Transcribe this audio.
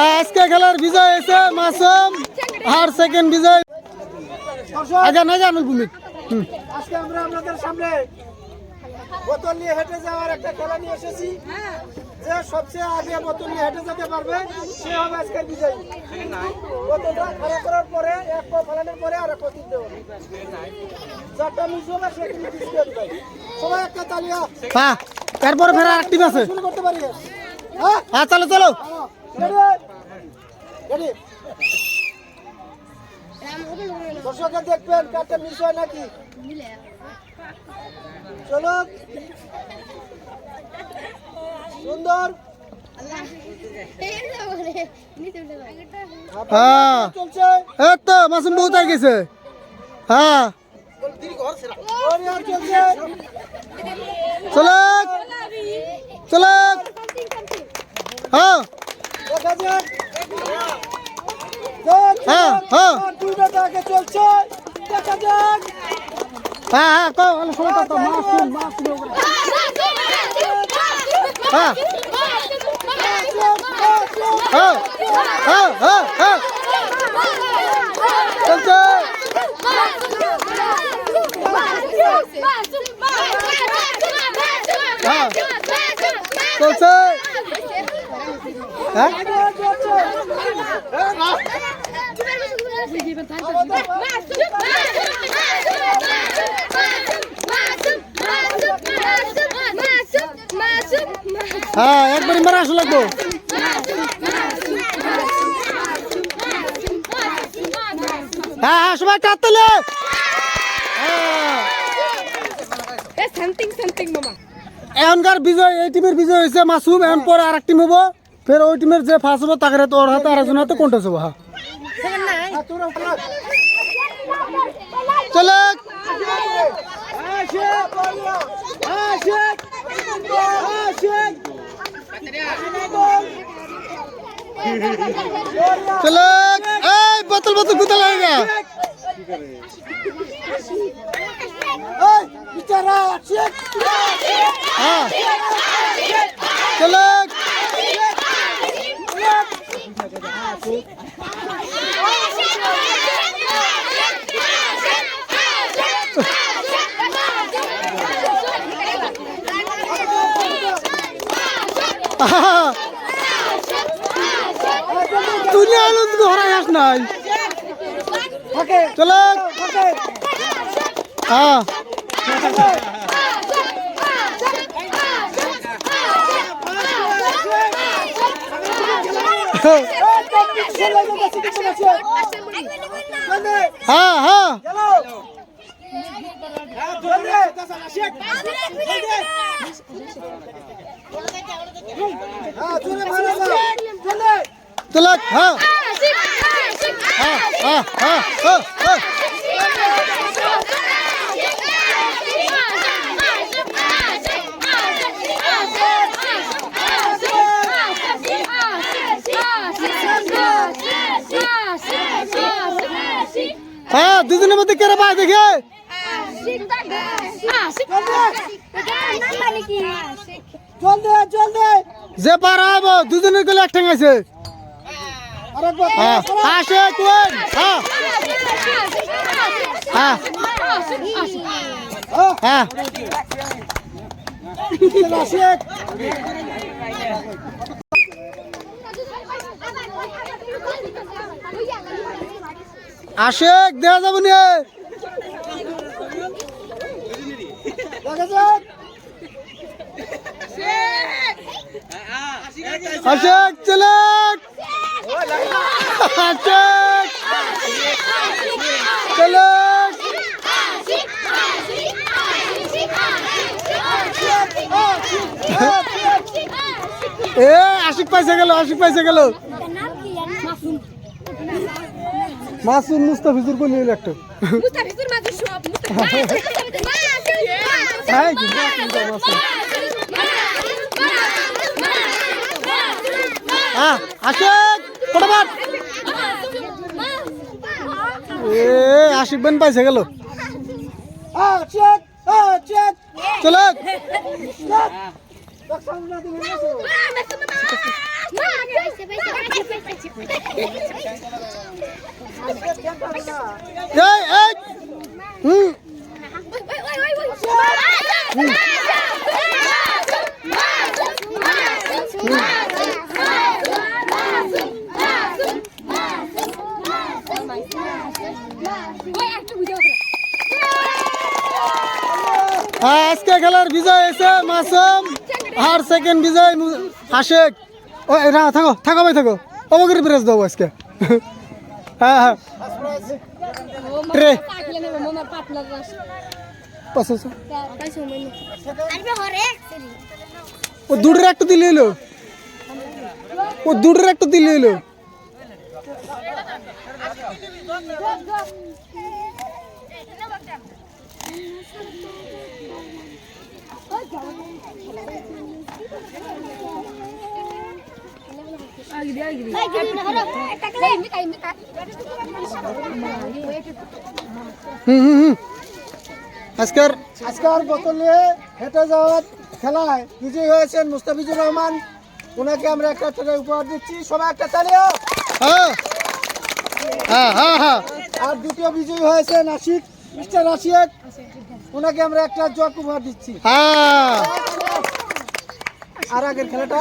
আজকে খেলার বিজয় হয়েছে মাসুম আর সেকেন্ড বিজয় আগে না জানো ভূমি। আজকে আমরা আপনাদের সামনে বোতল নিয়ে হেঁটে যাওয়ার একটা খেলা নিয়ে এসেছি। যে সবচেয়ে আগে বোতল নিয়ে হেঁটে যেতে পারবে সে হবে আজকের বিজয়ী। বোতলটা খাড়া করার পরে এক পা ফেলানোর পরে আর এক পা তুলতে হবে। যারটা মিস হবে সে কিন্তু ডিসকাউন্ট পাবে। সবাই একটা তালিয়া। হ্যাঁ এরপর ফের আর টিম আছে। শুরু করতে পারি। হ্যাঁ হ্যাঁ চলো চলো রেডি। দর্শকরা দেখবেন কারটা মিস হয় নাকি। চলো সুন্দর। হ্যাঁ চলছে এই তো মাসুম বহুত আগে গেছে। হ্যাঁ চলছে চলো চলো হ্যাঁ দেখা যাক। হ্যাঁ হ্যাঁ দুইটা আগে চলছে দেখা যাক। হ্যাঁ হ্যাঁ কো সময় তো মাসুম মাসুম হ্যাঁ হ্যাঁ হ্যাঁ হ্যাঁ হ্যাঁ চলছে হ্যাঁ চলছে হ্যাঁ হ্যাঁ একবারই মারা আসা লাগবো। হ্যাঁ হ্যাঁ সবাই কাটলে এখনকার বিজয় এই টিমের বিজয় হয়েছে মাসুম। এখন পরে আর এক টিম হবো ফের ওই টিমের যে ফার্স্ট হবো তাকে তোর হাতে আর একজন হাতে কোনটা হবো। হ্যাঁ চলে চলে এই বোতল বোতল কোথায় লাগেগা। হ্যাঁ চলে তুই আনন্দ ঘরে আস নাই চলে হ্যাঁ হ্যাঁ হ্যাঁ চলে হ্যাঁ হ্যাঁ হ্যাঁ হ্যাঁ হ্যাঁ হ্যাঁ দুজনের মধ্যে কেরা পায় দেখে যে পারা হবো দুজনের গেলে এক ঠেং আছে। আসে কোন হ্যাঁ হ্যাঁ হ্যাঁ আশেক দেওয়া যাবো নি আশেক চলে আশেক চলে এ আশিক পাইছে গেল আশিক পাইছে গেল মাসুম মুস্তাফিজুর কোন একটা মুস্তাফিজুর মাসুম সব হ্যাঁ হ্যাঁ আশিক ফটাফট এ আশিক বেন পাইছে গেল চলে আজকে ঠ্যাং টানে না। এই হুম আজকে খেলার বিজয় হয়েছে মাসুম আর সেকেন্ড বিজয় আশেক ও না থাকো থাকো ভাই থাকো অবগরি প্রেস দেবো আজকে হ্যাঁ হ্যাঁ ট্রে পাঁচশো ও দুটোর একটা দিলে এলো ও দুটোর একটা দিলে এলো আজকের আজকের বোতল নিয়ে হেঁটে যাওয়ার খেলায় বিজয়ী হয়েছেন মুস্তাফিজুর রহমান। ওনাকে আমরা একটা ট্রফি উপহার দিচ্ছি, সবাই একটা তালিও। হ্যাঁ হ্যাঁ হ্যাঁ হ্যাঁ আর দ্বিতীয় বিজয়ী হয়েছেন আশিক, মিস্টার আশিক। ওনাকে আমরা একটা জগ উপহার দিচ্ছি। হ্যাঁ আর আগের খেলাটা